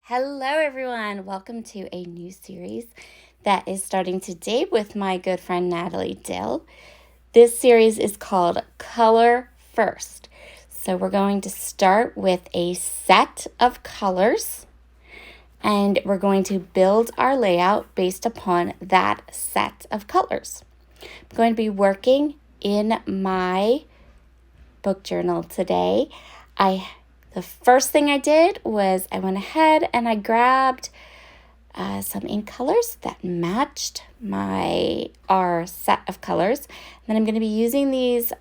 Hello everyone, welcome to a new series that is starting today with my good friend Natalie Dill. This series is called Color First. So we're going to start with a set of colors and we're going to build our layout based upon that set of colors. I'm going to be working in my book journal today. The first thing I did was I went ahead and I grabbed some ink colors that matched our set of colors. And then I'm going to be using these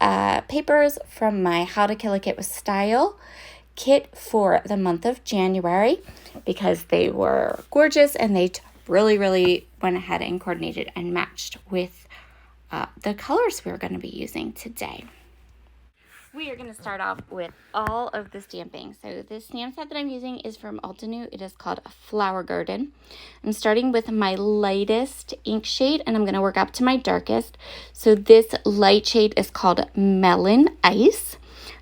papers from my H2KAKWS style kit for the month of January because they were gorgeous and they really went ahead and coordinated and matched with the colors we're going to be using today. We are going to start off with all of the stamping. So this stamp set that I'm using is from Altenew. It is called Flower Garden. I'm starting with my lightest ink shade and I'm going to work up to my darkest. So this light shade is called Melon Ice.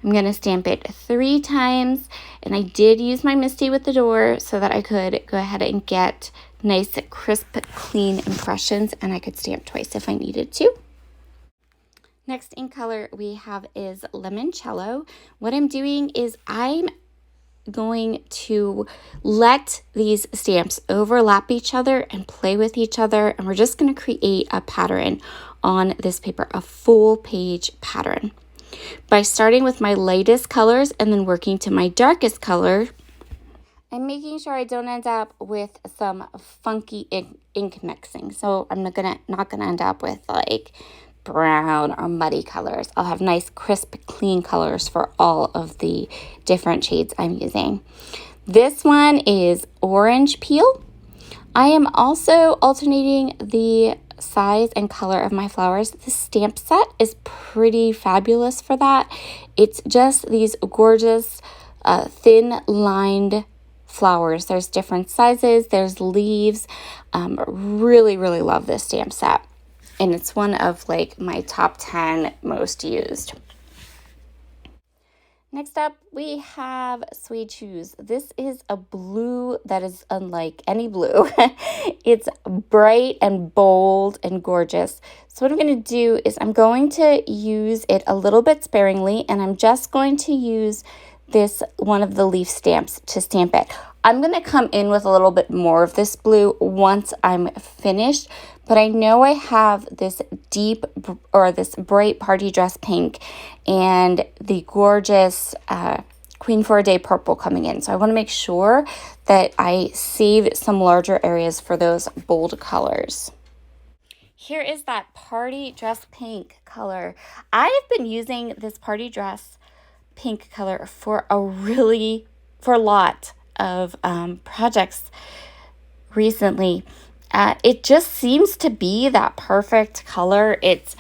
I'm going to stamp it 3 times, and I did use my Misty with the door so that I could go ahead and get nice, crisp, clean impressions, and I could stamp twice if I needed to. Next ink color we have is Limoncello. What I'm doing is I'm going to let these stamps overlap each other and play with each other, and we're just going to create a pattern on this paper, a full page pattern. By starting with my lightest colors and then working to my darkest color, I'm making sure I don't end up with some funky ink mixing. So I'm not gonna end up with like brown or muddy colors. I'll have nice, crisp, clean colors for all of the different shades I'm using. This one is Orange Peel. I am also alternating the size and color of my flowers. The stamp set is pretty fabulous for that. It's just these gorgeous, thin lined flowers. There's different sizes, there's leaves. Really love this stamp set. And it's one of like my top 10 most used. Next up, we have Suede Shoes. This is a blue that is unlike any blue. It's bright and bold and gorgeous. So what I'm going to do is I'm going to use it a little bit sparingly, and I'm just going to use this one of the leaf stamps to stamp it. I'm going to come in with a little bit more of this blue once I'm finished, but I know I have this this bright party dress pink and the gorgeous Queen for a Day purple coming in. So I want to make sure that I save some larger areas for those bold colors. Here is that party dress pink color. I have been using this party dress pink color for a lot of projects recently. It just seems to be that perfect color. It's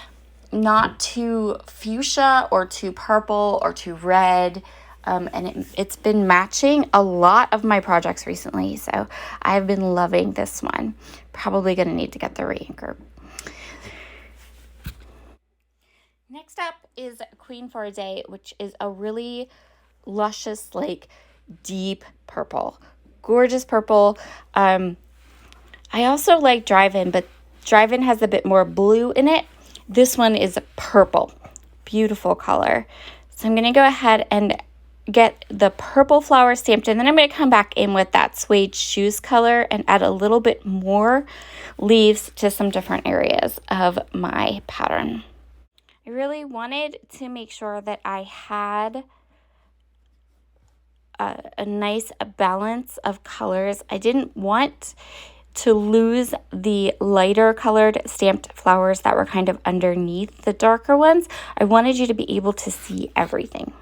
not too fuchsia or too purple or too red. And it's been matching a lot of my projects recently. So I've been loving this one. Probably going to need to get the re-inker. Next up is Queen for a Day, which is a really luscious, like deep purple. Gorgeous purple. I also like Drive-In, but Drive-In has a bit more blue in it. This one is purple. Beautiful color. So I'm going to go ahead and get the purple flower stamped in. Then I'm going to come back in with that Suede Shoes color and add a little bit more leaves to some different areas of my pattern. I really wanted to make sure that I had a nice balance of colors. I didn't want to lose the lighter colored stamped flowers that were kind of underneath the darker ones. I wanted you to be able to see everything.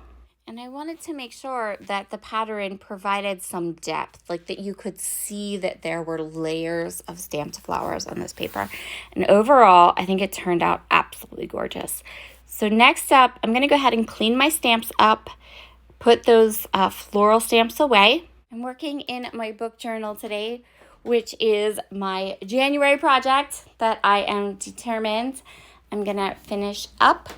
And I wanted to make sure that the pattern provided some depth, like that you could see that there were layers of stamped flowers on this paper. And overall, I think it turned out absolutely gorgeous. So next up, I'm going to go ahead and clean my stamps up, put those floral stamps away. I'm working in my book journal today, which is my January project that I am determined I'm going to finish up.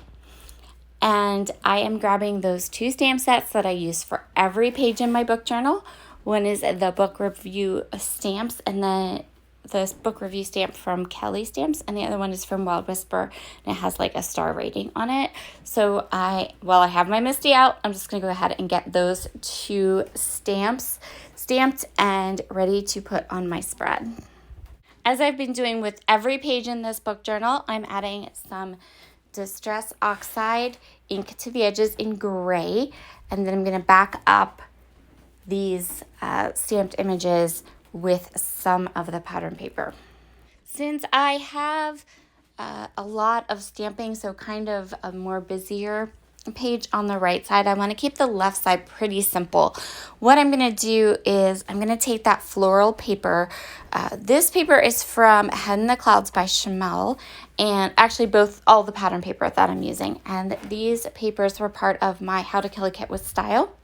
And I am grabbing those 2 stamp sets that I use for every page in my book journal. One is the book review stamps, and then this book review stamp from Kelly Stamps, and the other one is from Wild Whisper, and it has like a star rating on it. So while I have my Misty out, I'm just going to go ahead and get those 2 stamps stamped and ready to put on my spread. As I've been doing with every page in this book journal, I'm adding some Distress Oxide ink to the edges in gray, and then I'm going to back up these stamped images with some of the pattern paper. Since I have a lot of stamping, so kind of a more busier page on the right side, I want to keep the left side pretty simple. What I'm going to do is I'm going to take that floral paper. This paper is from H2KAKWS by Chamel, and actually all the pattern paper that I'm using. And these papers were part of my How to Kill a Kit with Style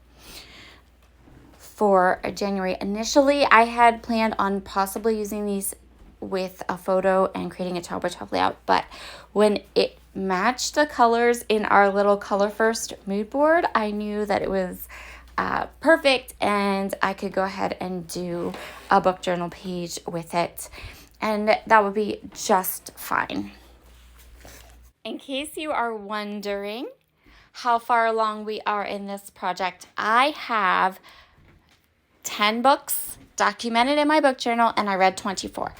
for January. Initially, I had planned on possibly using these with a photo and creating a 12x12 layout, but when it matched the colors in our little Color First mood board, I knew that it was perfect, and I could go ahead and do a book journal page with it, and that would be just fine. In case you are wondering how far along we are in this project, I have 10 books documented in my book journal, and I read 24.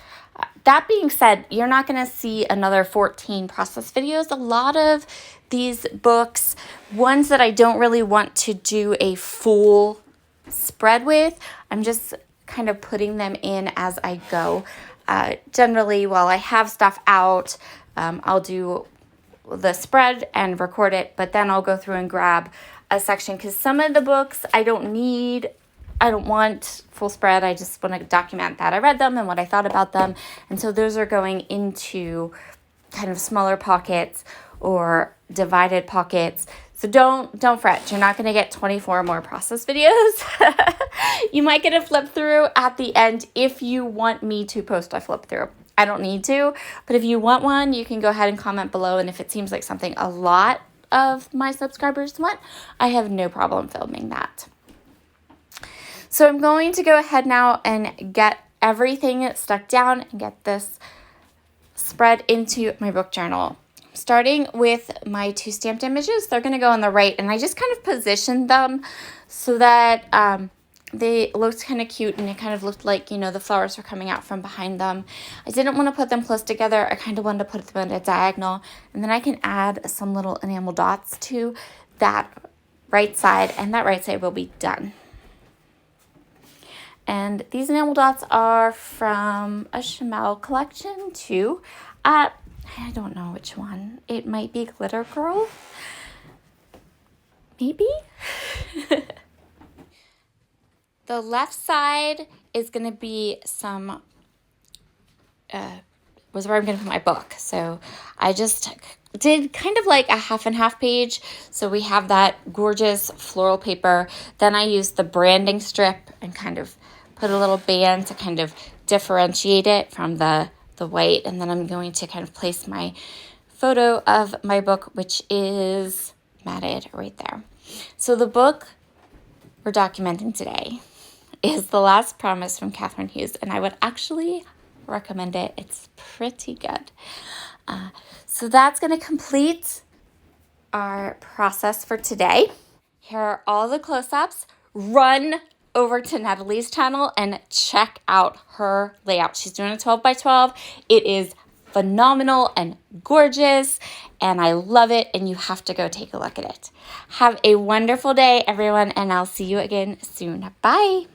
That being said, you're not going to see another 14 process videos. A lot of these books, ones that I don't really want to do a full spread with, I'm just kind of putting them in as I go. Generally, while I have stuff out, I'll do the spread and record it, but then I'll go through and grab a section, because some of the books I don't want full spread. I just want to document that I read them and what I thought about them. And so those are going into kind of smaller pockets or divided pockets. So don't fret. You're not going to get 24 more process videos. You might get a flip through at the end if you want me to post a flip through. I don't need to, but if you want one, you can go ahead and comment below. And if it seems like something a lot of my subscribers want, I have no problem filming that. So I'm going to go ahead now and get everything stuck down and get this spread into my book journal. Starting with my 2 stamped images, they're going to go on the right, and I just kind of positioned them so that they looked kind of cute, and it kind of looked like, the flowers were coming out from behind them. I didn't want to put them close together. I kind of wanted to put them at a diagonal, and then I can add some little enamel dots to that right side, and that right side will be done. And these enamel dots are from a Chamel collection too. I don't know which one. It might be Glitter Girl. Maybe? The left side is going to be was where I'm going to put my book. So I just did kind of like a half and half page. So we have that gorgeous floral paper. Then I used the branding strip and kind of put a little band to kind of differentiate it from the white. And then I'm going to kind of place my photo of my book, which is matted right there. So the book we're documenting today is The Last Promise from Catherine Hughes, and I would actually recommend it. It's pretty good. So that's going to complete our process for today. Here are all the close-ups. Run over to Natalie's channel and check out her layout. She's doing a 12x12. It is phenomenal and gorgeous, and I love it, and you have to go take a look at it. Have a wonderful day, everyone, and I'll see you again soon. Bye.